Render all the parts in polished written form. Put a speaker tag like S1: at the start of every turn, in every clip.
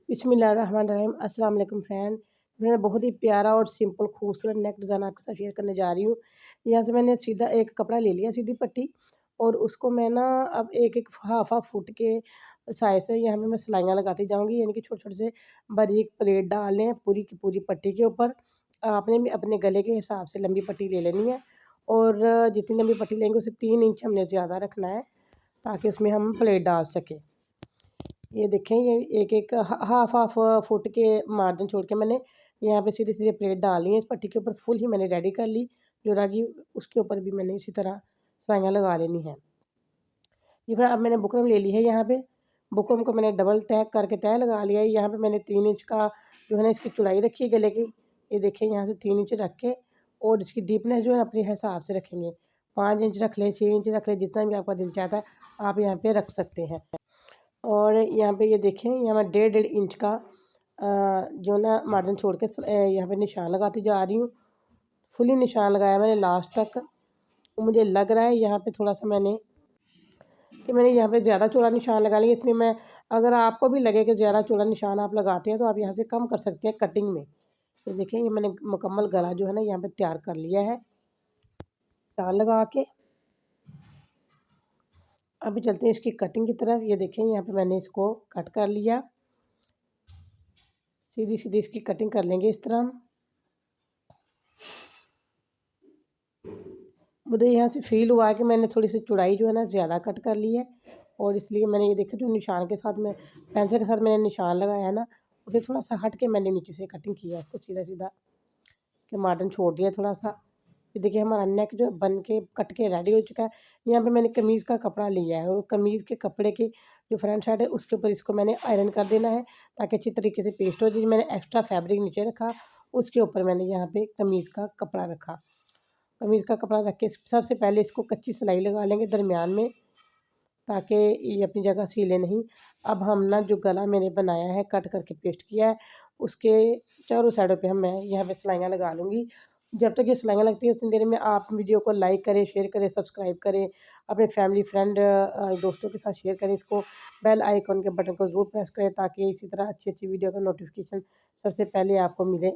S1: बिस्मिल्लाहिर्रहमानिर्रहीम। अस्सलाम वालेकुम फ्रेंड। मैं बहुत ही प्यारा और सिंपल खूबसूरत नेक डिज़ाइन आपके साथ शेयर करने जा रही हूँ। यहाँ से मैंने सीधा एक कपड़ा ले लिया, सीधी पट्टी, और उसको मैं ना अब एक हाफ फुट के साइज़ से यहाँ पे मैं सिलाइयाँ लगाती जाऊँगी, यानी कि छोटे-छोटे से बारीक प्लेट डाल लें पूरी की पूरी पट्टी के ऊपर। आपने भी अपने गले के हिसाब से लंबी पट्टी ले लेनी है, और जितनी लंबी पट्टी लेंगे उससे 3 इंच हमने ज़्यादा रखना है, ताकि उसमें हम प्लेट डाल सकें। ये देखें, ये एक हाफ फुट के मार्जिन छोड़ के मैंने यहाँ पे सीधे-सीधे प्लेट डाली है। इस पट्टी के ऊपर फुल ही मैंने रेडी कर ली, जो रही उसके ऊपर भी मैंने इसी तरह सिलाइयाँ लगा लेनी है। ये फिर अब मैंने बुकरम ले ली है। यहाँ पे बुकरम को मैंने डबल टैक करके तय लगा लिया है। यहाँ पे मैंने 3 इंच का जो है ना इसकी चौड़ाई रखी है गले की। ये देखिए, यहाँ से 3 इंच रख के, और इसकी डीपनेस जो है अपने हिसाब से रखेंगे। 5 इंच रख लें, 6 इंच रख लें, जितना भी आपका दिल चाहता है आप यहाँ पे रख सकते हैं। और यहाँ पे ये देखें, यहाँ मैं 1.5 इंच का जो ना मार्जिन छोड़ के यहाँ पे निशान लगाती जा रही हूँ। फुली निशान लगाया मैंने लास्ट तक। मुझे लग रहा है यहाँ पे थोड़ा सा मैंने यहाँ पे ज़्यादा चौड़ा निशान लगा लिया, इसलिए मैं, अगर आपको भी लगे कि ज़्यादा चौड़ा निशान आप लगाते हैं तो आप यहाँ से कम कर सकते हैं कटिंग में। ये देखें, ये मैंने मुकम्मल गला जो है ना यहाँ पे तैयार कर लिया है निशान लगा के। अभी चलते हैं इसकी कटिंग की तरफ। ये देखें, यहाँ पे मैंने इसको कट कर लिया। सीधी सीधी इसकी कटिंग कर लेंगे इस तरह। मुझे यहाँ से फील हुआ कि मैंने थोड़ी सी चौड़ाई जो है ना ज़्यादा कट कर ली है, और इसलिए मैंने ये देखा, जो निशान के साथ में पेंसिल के साथ मैंने निशान लगाया है ना, उसे थोड़ा सा हट के मैंने नीचे से कटिंग किया है उसको सीधा सीधा कि मार्जिन छोड़ दिया थोड़ा सा। ये देखिए, हमारा नेक जो बन के कट के रेडी हो चुका है। यहाँ पे मैंने कमीज़ का कपड़ा लिया है, और कमीज़ के कपड़े की जो फ्रंट साइड है उसके ऊपर इसको मैंने आयरन कर देना है, ताकि अच्छी तरीके से पेस्ट हो जाए। मैंने एक्स्ट्रा फैब्रिक नीचे रखा, उसके ऊपर मैंने यहाँ पे कमीज़ का कपड़ा रखा। कमीज़ का कपड़ा रख के सबसे पहले इसको कच्ची सिलाई लगा लेंगे दरमियान में, ताकि ये अपनी जगह सीले नहीं। अब हम ना जो गला मैंने बनाया है, कट करके पेस्ट किया है, उसके चारों साइडों पे मैं यहाँ पे सिलाइयाँ लगा लूँगी। जब तक ये सिलाइयाँ लगती हैं उतनी देर में आप वीडियो को लाइक करें, शेयर करें, सब्सक्राइब करें, अपने फैमिली फ्रेंड दोस्तों के साथ शेयर करें। इसको बेल आइकन के बटन को ज़रूर प्रेस करें, ताकि इसी तरह अच्छी वीडियो का नोटिफिकेशन सबसे पहले आपको मिले।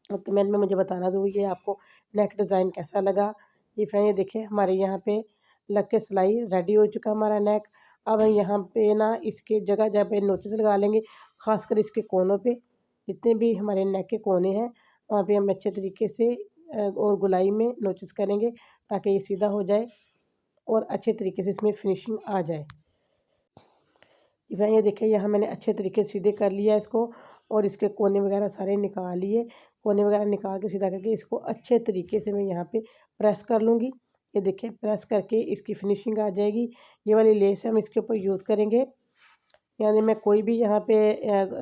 S1: और कमेंट में मुझे बताना ज़रूर ये आपको नेक डिज़ाइन कैसा लगा। ये फ्रेंड, ये देखिए, हमारे यहाँ पे लग के सिलाई रेडी हो चुका हमारा नेक। अब यहाँ पे ना इसके जगह जगह पे नोचेस लगा लेंगे, ख़ासकर इसके कोनों पे। जितने भी हमारे नेक के कोने हैं वहाँ पे हम अच्छे तरीके से और गोलाई में नोचेस करेंगे, ताकि ये सीधा हो जाए और अच्छे तरीके से इसमें फिनिशिंग आ जाए। ये देखिए, यहाँ मैंने अच्छे तरीके से सीधे कर लिया इसको, और इसके कोने वगैरह सारे निकाल लिए। कोने वगैरह निकाल के सीधा करके इसको अच्छे तरीके से मैं यहाँ पे प्रेस कर लूँगी। ये देखिए, प्रेस करके इसकी फिनिशिंग आ जाएगी। ये वाली लेस हम इसके ऊपर यूज़ करेंगे, यानी मैं कोई भी यहाँ पे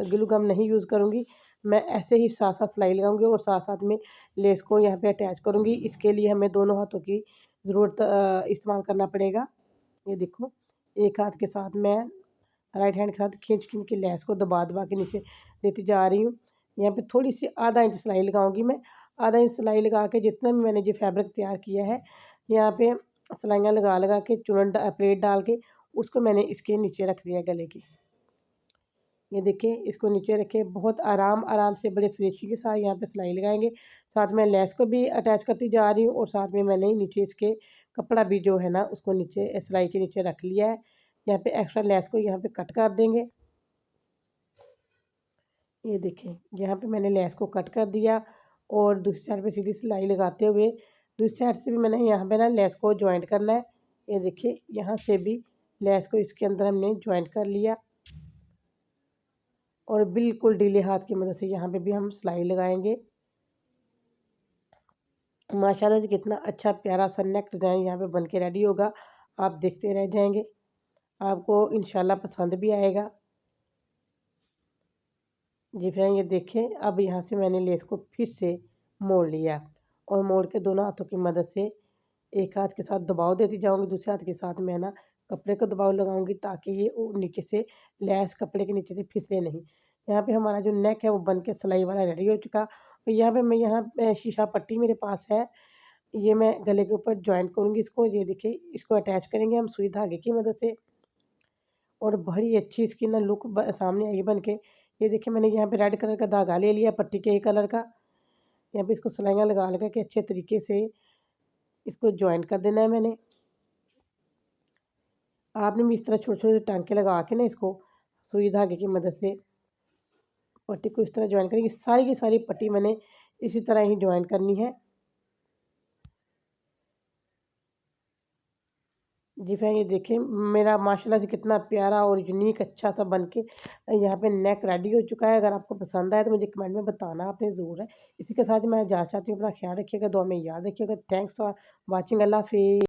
S1: ग्लू गम नहीं यूज़ करूँगी। मैं ऐसे ही साथ साथ सिलाई लगाऊँगी और साथ साथ में लेस को यहाँ पे अटैच करूँगी। इसके लिए हमें दोनों हाथों की ज़रूरत इस्तेमाल करना पड़ेगा। ये देखो, एक हाथ के साथ मैं राइट हैंड के साथ खींच के लेस को दबा दबा के नीचे देती जा रही हूँ। यहाँ पे थोड़ी सी आधा इंच सिलाई लगाऊंगी मैं। आधा इंच सिलाई लगा के जितना भी मैंने जो फैब्रिक तैयार किया है, यहाँ पे सिलाइयाँ लगा लगा के प्लेट डाल के उसको मैंने इसके नीचे रख दिया गले की। ये देखिए, इसको नीचे रखे बहुत आराम आराम से बड़े फिनिशिंग के साथ यहाँ पे सिलाई लगाएंगे। साथ में लेस को भी अटैच करती जा रही हूँ, और साथ में मैंने नीचे इसके कपड़ा भी जो है ना उसको नीचे सिलाई के नीचे रख लिया है। यहाँ पे एक्स्ट्रा लेस को यहाँ पे कट कर देंगे। ये देखें, यहाँ पे मैंने लेस को कट कर दिया, और दूसरी साइड पे सीधी सिलाई लगाते हुए दूसरी साइड से भी मैंने यहाँ पे ना लेस को जॉइंट करना है। ये देखिए, यहाँ से भी लेस को इसके अंदर हमने जॉइंट कर लिया, और बिल्कुल ढीले हाथ की मदद से यहाँ पे भी हम सिलाई लगाएंगे। माशाल्लाह से कितना अच्छा प्यारा सा नेक डिज़ाइन यहाँ पे बन के रेडी होगा। आप देखते रह जाएंगे, आपको इंशाल्लाह पसंद भी आएगा। जी फ्रेंड, ये देखें, अब यहाँ से मैंने लेस को फिर से मोड़ लिया, और मोड़ के दोनों हाथों की मदद से एक हाथ के साथ दबाव देती जाऊँगी, दूसरे हाथ के साथ मैं ना कपड़े को दबाव लगाऊंगी, ताकि ये नीचे से लेस कपड़े के नीचे से फिसले नहीं। यहाँ पे हमारा जो नेक है वो बन के सिलाई वाला रेडी हो चुका। और यहाँ पे मैं शीशा पट्टी मेरे पास है, ये मैं गले के ऊपर जॉइंट करूँगी इसको। ये देखिए, इसको अटैच करेंगे हम सुई धागे की मदद से, और बड़ी अच्छी इसकी ना लुक सामने आएगी बन के। ये देखिए मैंने यहाँ पे रेड कलर का धागा ले लिया पट्टी के कलर का। यहाँ पे इसको सिलाइयाँ लगा लगा के अच्छे तरीके से इसको जॉइंट कर देना है मैंने। आपने भी इस तरह छोटे छोटे टांके लगा के ना इसको सुई धागे की मदद से पट्टी को इस तरह जॉइन करेंगे। सारी की सारी पट्टी मैंने इसी तरह ही जॉइन करनी है। जी फ्रेंड, ये देखें मेरा माशाल्लाह से कितना प्यारा और यूनिक अच्छा सा बन के यहाँ पे नेक रेडी हो चुका है। अगर आपको पसंद आए तो मुझे कमेंट में बताना आपने ज़रूर है। इसी के साथ मैं जा चाहती हूँ, अपना ख्याल रखिएगा, दुआ में याद रखिएगा। Thanks for watching. अल्लाह हाफ़िज़।